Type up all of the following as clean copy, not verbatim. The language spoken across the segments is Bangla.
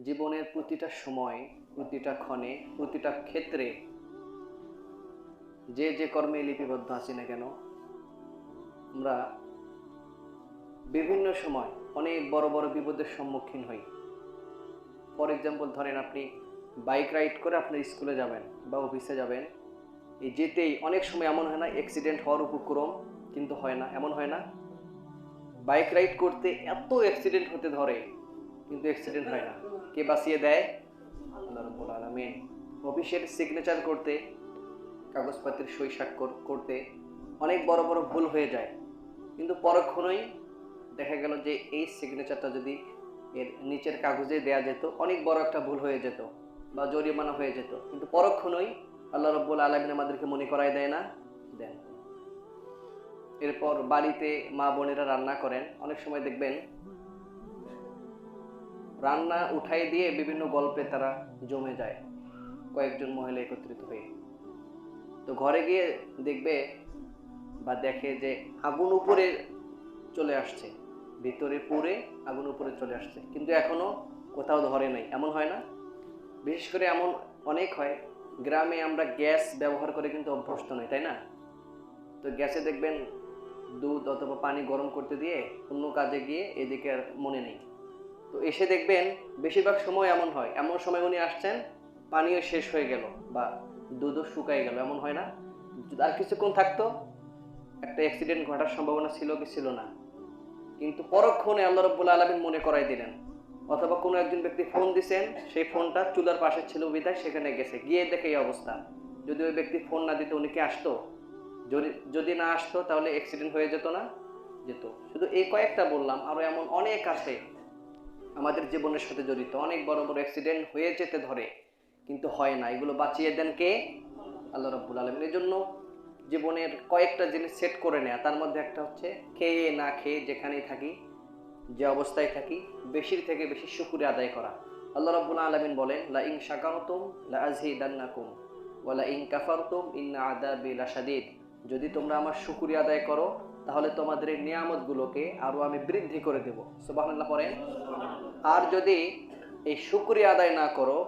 জীবনের প্রতিটা সময়, প্রতিটা ক্ষণে, প্রতিটা ক্ষেত্রে যে যে কর্মে লিপিবদ্ধ আছি না কেন, আমরা বিভিন্ন সময় অনেক বড় বড় বিপদের সম্মুখীন হই। ফর এক্সাম্পল ধরেন, আপনি বাইক রাইড করে আপনার স্কুলে যাবেন বা অফিসে যাবেন, এই যেতেই অনেক সময় এমন হয় না অ্যাক্সিডেন্ট হওয়ার উপক্রম, কিন্তু হয় না, এমন হয় না বাইক রাইড করতে এত অ্যাক্সিডেন্ট হতে ধরে কিন্তু অ্যাক্সিডেন্ট হয় না। কে বাঁচিয়ে দেয়? আল্লাহ রাব্বুল আলামিন। অফিসের সিগনেচার করতে, কাগজপত্রের সই স্বাক্ষর করতে অনেক বড় বড় ভুল হয়ে যায়, কিন্তু পরক্ষণেই দেখা গেল যে এই সিগনেচারটা যদি এর নিচের কাগজে দেয়া যেত, অনেক বড় একটা ভুল হয়ে যেত বা জরিমানা হয়ে যেত, কিন্তু পরক্ষণেই আল্লাহ রাব্বুল আলামিন আমাদেরকে মনে করায় দেয় না? দেন। এরপর বাড়িতে মা বোনেরা রান্না করেন, অনেক সময় দেখবেন রান্না উঠাই দিয়ে বিভিন্ন গল্পে তারা জমে যায়, কয়েকজন মহিলা একত্রিত হয়ে। তো ঘরে গিয়ে দেখবে বা দেখে যে আগুন উপরে চলে আসছে, ভিতরে পুড়ে আগুন উপরে চলে আসছে, কিন্তু এখনো কোথাও ধরে নাই। এমন হয় না? বিশেষ করে এমন অনেক হয়, গ্রামে আমরা গ্যাস ব্যবহার করে কিন্তু অভ্যস্ত নই, তাই না? তো গ্যাসে দেখবেন দুধ অথবা পানি গরম করতে দিয়ে অন্য কাজে গিয়ে এদিকে আর মনে নেই। তো এসে দেখবেন বেশিরভাগ সময় এমন হয়, এমন সময় উনি আসছেন পানিও শেষ হয়ে গেল বা দুধও শুকাই গেল, এমন হয় না? যদি আর কিছুক্ষণ থাকতো একটা অ্যাক্সিডেন্ট ঘটার সম্ভাবনা ছিল কি ছিল না? কিন্তু পরক্ষণে আল্লাহ রাব্বুল আলামিন মনে করাই দিলেন। অথবা কোনো একজন ব্যক্তি ফোন দিছেন, সেই ফোনটা চুলার পাশে ছিল বিধায় সেখানে গেছে, গিয়ে দেখে এই অবস্থা। যদি ওই ব্যক্তি ফোন না দিত, উনি কি আসতো? যদি না আসতো তাহলে অ্যাক্সিডেন্ট হয়ে যেত না? যেত। শুধু এই কয়েকটা বললাম, আরো এমন অনেক আছে আমাদের জীবনের সাথে জড়িত, অনেক বড় বড় অ্যাক্সিডেন্ট হয়ে যেতে ধরে কিন্তু হয় না। এগুলো বাঁচিয়ে দেন কে? আল্লাহ রাব্বুল আলামিন। এই জন্য জীবনের কয়েকটা জিনিস সেট করে নেয়া, তার মধ্যে একটা হচ্ছে খেয়ে না খেয়ে যেখানেই থাকি, যে অবস্থায় থাকি, বেশির থেকে বেশি শুকরিয়া আদায় করা। আল্লাহ রাব্বুল আলামিন বলেন, লা ইন শাকারতুম লা আযীদান্নাকুম ওয়া লা ইন কাফারতুম ইন্না আযাবি লাশাদীদ। যদি তোমরা আমার শুকরিয়া আদায় করো তাহলে তোমাদের এই নিয়ামতগুলোকে আরো আমি বৃদ্ধি করে দেব। সুবহানাল্লাহ পড়েন। আর যদি এই শুকরিয়া আদায় না করো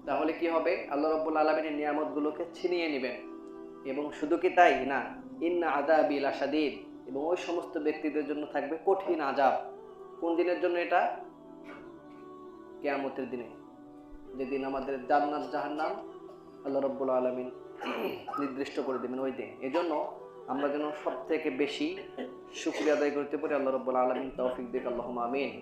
তাহলে কি হবে? আল্লাহ রাব্বুল আলামিনের নিয়ামতগুলোকে ছিনিয়ে নেবেন। এবং শুধু কি তাই না, ইন্না আযাবি লাশাদীদ, এবং ওই সমস্ত ব্যক্তিদের জন্য থাকবে কঠিন আযাব। কোন দিনের জন্য এটা? কিয়ামতের দিনে, যেদিন আমাদের জান্নাত জাহান্নাম আল্লাহ রাব্বুল আলামিন নির্দিষ্ট করে দেবেন ওই দিন। এজন্য আমরা যেন সবথেকে বেশি শুকরিয়া আদায় করতে পারি। আল্লাহ রাব্বুল আলামিন তৌফিক দিক, আল্লাহুম্মা আমিন।